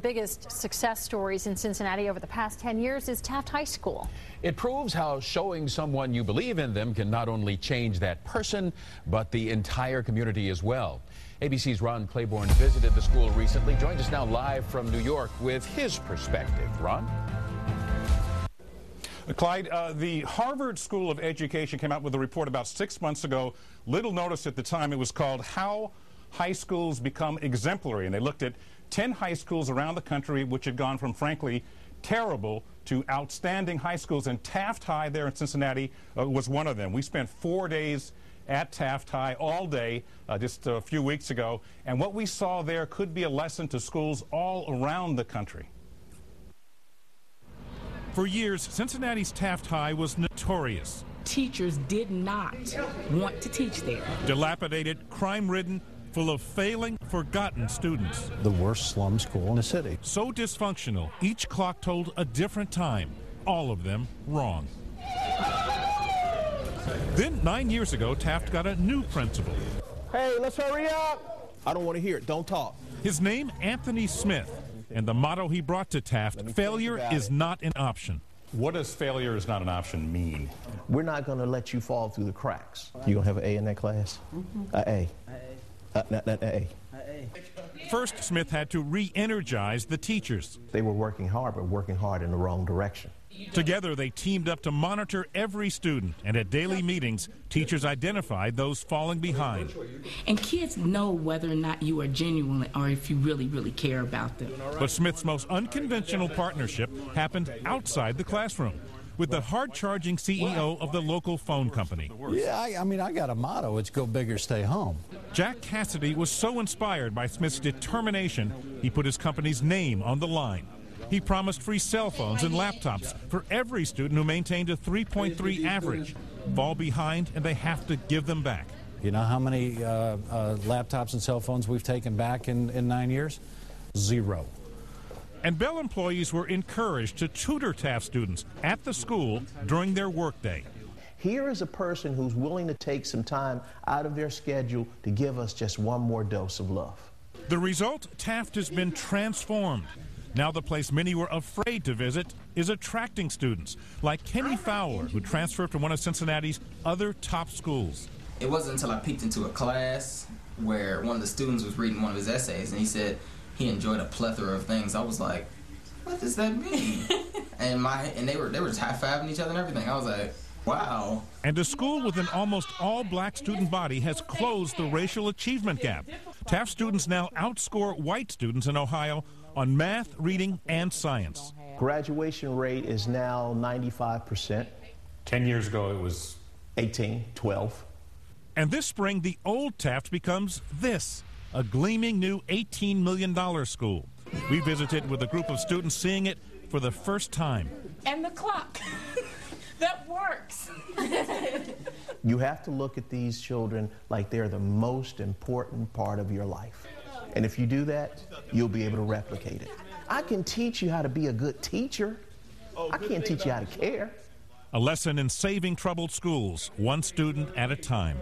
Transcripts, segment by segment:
Biggest success stories in Cincinnati over the past 10 years is Taft High School. It proves how showing someone you believe in them can not only change that person, but the entire community as well. ABC's Ron Claiborne visited the school recently, joins us now live from New York with his perspective. Ron? Clyde, the Harvard School of Education came out with a report about 6 months ago. Little notice at the time. It was called How High Schools Become Exemplary, and they looked at 10 high schools around the country which had gone from, frankly, terrible to outstanding high schools, and Taft High there in Cincinnati was one of them. We spent 4 days at Taft High all day just a few weeks ago, and what we saw there could be a lesson to schools all around the country. For years, Cincinnati's Taft High was notorious. Teachers did not want to teach there. Dilapidated, crime-ridden, full of failing, forgotten students. The worst slum school in the city. So dysfunctional, each clock told a different time, all of them wrong. Then 9 years ago, Taft got a new principal. Hey, let's hurry up. I don't want to hear it. Don't talk. His name, Anthony Smith, and the motto he brought to Taft, failure is not an option. What does failure is not an option mean? We're not going to let you fall through the cracks. You going to have an A in that class? A. Not A. First, Smith had to re-energize the teachers. They were working hard, but working hard in the wrong direction. Together, they teamed up to monitor every student, and at daily meetings, teachers identified those falling behind. And kids know whether or not you are genuine or if you really, really care about them. But Smith's most unconventional partnership happened outside the classroom with the hard-charging CEO of the local phone company. Yeah, I got a motto. It's go big or stay home. Jack Cassidy was so inspired by Smith's determination, he put his company's name on the line. He promised free cell phones and laptops for every student who maintained a 3.3 average. Fall behind, and they have to give them back. You know how many laptops and cell phones we've taken back in 9 years? 0. And Bell employees were encouraged to tutor Taft students at the school during their workday. Here is a person who's willing to take some time out of their schedule to give us just one more dose of love. The result, Taft has been transformed. Now the place many were afraid to visit is attracting students, like Kenny Fowler, who transferred from one of Cincinnati's other top schools. It wasn't until I peeked into a class where one of the students was reading one of his essays, and he said he enjoyed a plethora of things. I was like, what does that mean? and they were just high-fiving each other and everything. I was like, wow. And a school with an almost all-black student body has closed the racial achievement gap. Taft students now outscore white students in Ohio on math, reading, and science. Graduation rate is now 95%. 10 years ago, it was 18, 12. And this spring, the old Taft becomes this, a gleaming new $18 million school. We visited with a group of students seeing it for the first time. And the clock. That works. You have to look at these children like they're the most important part of your life. And if you do that, you'll be able to replicate it. I can teach you how to be a good teacher. I can't teach you how to care. A lesson in saving troubled schools, one student at a time.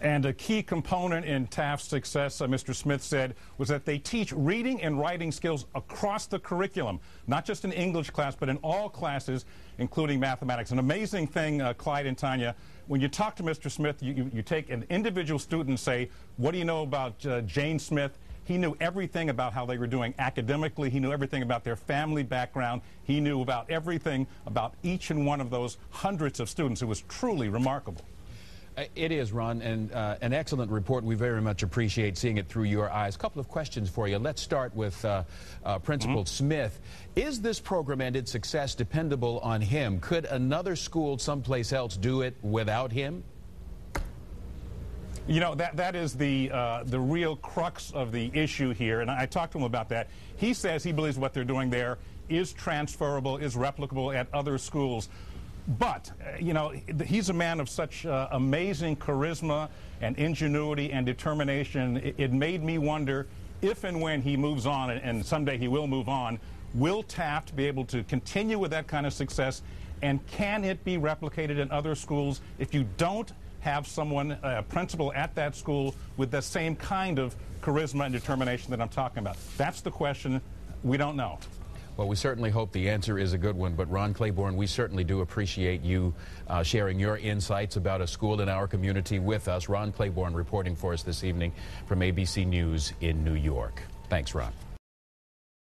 And a key component in Taft's success, Mr. Smith said, was that they teach reading and writing skills across the curriculum, not just in English class, but in all classes, including mathematics. An amazing thing, Clyde and Tanya, when you talk to Mr. Smith, you take an individual student and say, what do you know about Jane Smith? He knew everything about how they were doing academically. He knew everything about their family background. He knew about everything about each and one of those hundreds of students. It was truly remarkable. It is, Ron, and an excellent report. We very much appreciate seeing it through your eyes. A couple of questions for you. Let's start with Principal Smith. Is this program and its success dependable on him? Could another school someplace else do it without him? You know, that is the real crux of the issue here, and I talked to him about that. He says he believes what they're doing there is transferable, is replicable at other schools. But, you know, he's a man of such amazing charisma and ingenuity and determination. It made me wonder if and when he moves on, and someday he will move on, will Taft be able to continue with that kind of success, and can it be replicated in other schools? If you don't have someone, a principal at that school with the same kind of charisma and determination that I'm talking about? That's the question. We don't know. Well, we certainly hope the answer is a good one, but Ron Claiborne, we certainly do appreciate you sharing your insights about a school in our community with us. Ron Claiborne reporting for us this evening from ABC News in New York. Thanks, Ron.